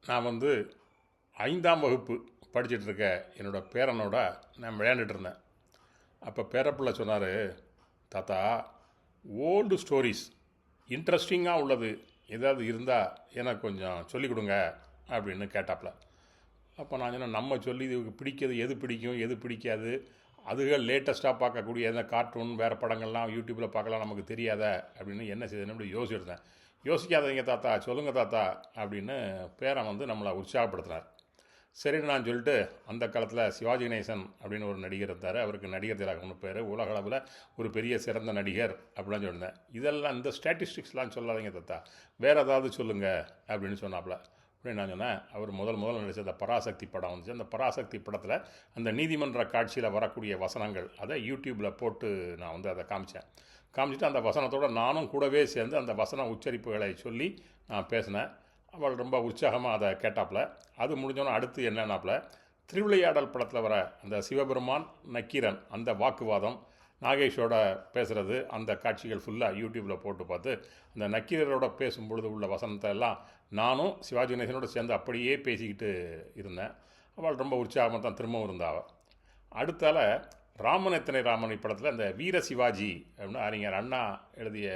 நான் வந்து 5ஆம் வகுப்பு படிச்சுட்டு இருக்க என்னோடய பேரனோட நான் விளையாண்டுட்டு இருந்தேன். அப்போ பேரப்பிள்ளை சொன்னார், தாத்தா ஓல்டு ஸ்டோரிஸ் இன்ட்ரெஸ்டிங்காக உள்ளது ஏதாவது இருந்தால் எனக்கு கொஞ்சம் சொல்லிக் கொடுங்க அப்படின்னு கேட்டாப்புல. அப்போ நான் சொன்னேன், நம்ம சொல்லி இதுக்கு பிடிக்கிறது எது பிடிக்கும் எது பிடிக்காது, அதுகள் லேட்டஸ்ட்டாக பார்க்கக்கூடிய எந்த கார்ட்டூன் வேறு படங்கள்லாம் யூடியூப்பில் பார்க்கலாம் நமக்கு தெரியாத அப்படின்னு என்ன செய்யுதுன்னு அப்படி யோசிச்சிருந்தேன். யோசிக்காதீங்க தாத்தா, சொல்லுங்கள் தாத்தா அப்படின்னு பேரன் வந்து நம்மளை உற்சாகப்படுத்தினார். சரின்னு நான் சொல்லிட்டு, அந்த காலத்தில் சிவாஜி கணேசன் அப்படின்னு ஒரு நடிகர் இருந்தார். அவருக்கு நடிகர் திலகம்னு பேர், உலக அளவில் ஒரு பெரிய சிறந்த நடிகர் அப்படின்னு சொல்லியிருந்தேன். இதெல்லாம் இந்த ஸ்டாட்டிஸ்டிக்ஸ்லாம் சொல்லாதீங்க தாத்தா, வேறு ஏதாவது சொல்லுங்கள் அப்படின்னு சொன்னாப்புல. அப்படின்னு நான் சொன்னேன், அவர் முதல் நடித்த அந்த பராசக்தி படம் வந்துச்சு. அந்த பராசக்தி படத்தில் அந்த நீதிமன்ற காட்சியில் வரக்கூடிய வசனங்கள் அதை யூடியூப்பில் போட்டு நான் வந்து அதை காமிச்சிட்டு அந்த வசனத்தோடு நானும் கூடவே சேர்ந்து அந்த வசன உச்சரிப்புகளை சொல்லி நான் பேசினேன். அவள் ரொம்ப உற்சாகமாக அதை கேட்டாப்புல. அது முடிஞ்சோன்னா அடுத்து என்னன்னாப்புல, திருவிளையாடல் படத்தில் வர அந்த சிவபெருமான் நக்கீரன் அந்த வாக்குவாதம், நாகேஷோட பேசுகிறது, அந்த காட்சிகள் ஃபுல்லாக யூடியூப்பில் போட்டு பார்த்து அந்த நக்கீரரோட பேசும்பொழுது உள்ள வசனத்தை எல்லாம் நானும் சிவாஜி கணேசனோடு சேர்ந்து அப்படியே பேசிக்கிட்டு இருந்தேன். அவள் ரொம்ப உற்சாகமாக தான் திரும்பவும் இருந்தாள். அடுத்தால ராமன் எத்தனை ராமன் படத்தில் அந்த வீர சிவாஜி அப்படின்னு அறிஞர் அண்ணா எழுதிய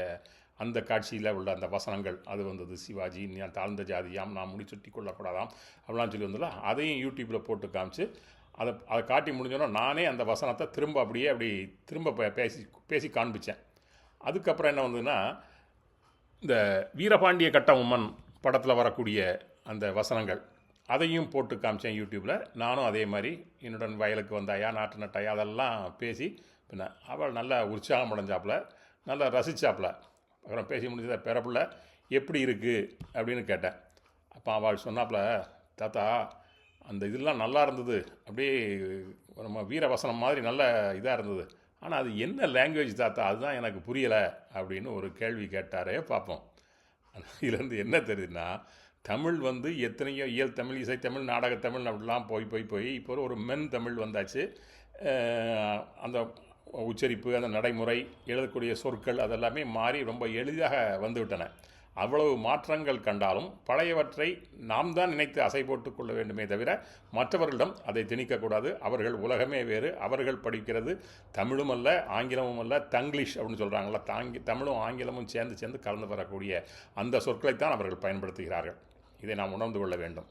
அந்த காட்சியில் உள்ள அந்த வசனங்கள் அது வந்தது. சிவாஜி நான் தாழ்ந்த ஜாதியாம், நான் முடி சுட்டி கொள்ளக்கூடாதாம் அப்படிலாம் சொல்லி வந்ததில்ல, அதையும் யூடியூப்பில் போட்டு காமிச்சு அதை காட்டி முடிஞ்சோன்னா நானே அந்த வசனத்தை திரும்ப பேசி காண்பித்தேன். அதுக்கப்புறம் என்ன வந்ததுன்னா, இந்த வீரபாண்டிய கட்டபொம்மன் படத்தில் வரக்கூடிய அந்த வசனங்கள் அதையும் போட்டு காமிச்சேன் யூடியூப்பில். நானும் அதே மாதிரி என்னுடன் வயலுக்கு வந்தாயா, நாட்டு நட்டாயா அதெல்லாம் பேசி பின்ன அவள் நல்லா உற்சாகம் அடைஞ்சாப்புல, நல்லா ரசித்தாப்புல. அப்புறம் பேசி முடிஞ்சத பேரப்புள்ள எப்படி இருக்குது அப்படின்னு கேட்டேன். அப்போ அவள் சொன்னாப்புல, தாத்தா அந்த இதெல்லாம் நல்லா இருந்தது, அப்படியே நம்ம வீரவசனம் மாதிரி நல்ல இதாக இருந்தது, ஆனால் அது என்ன லாங்குவேஜ் தாத்தா, அதுதான் எனக்கு புரியலை அப்படின்னு ஒரு கேள்வி கேட்டாரே. பார்ப்போம் இதுலேருந்து என்ன தெரியுதுன்னா, தமிழ் வந்து எத்தனையோ இயல் தமிழ், இசைத்தமிழ், நாடகத்தமிழ் அப்படிலாம் போய் இப்போ ஒரு மென் தமிழ் வந்தாச்சு. அந்த உச்சரிப்பு, அந்த நடைமுறை, எழுதக்கூடிய சொற்கள் அதெல்லாமே மாறி ரொம்ப எளிதாக வந்துவிட்டன. அவ்வளவு மாற்றங்கள் கண்டாலும் பழையவற்றை நாம் தான் நினைத்து அசை போட்டு கொள்ள வேண்டுமே தவிர மற்றவர்களிடம் அதை திணிக்கக்கூடாது. அவர்கள் உலகமே வேறு, அவர்கள் படிக்கிறது தமிழும் அல்ல ஆங்கிலமும் அல்ல, தங்கிலீஷ் அப்படின்னு சொல்கிறாங்களா, தமிழும் ஆங்கிலமும் சேர்ந்து கலந்து வரக்கூடிய அந்த சொற்களைத்தான் அவர்கள் பயன்படுத்துகிறார்கள். இதை நாம் உணர்ந்து கொள்ள வேண்டும்.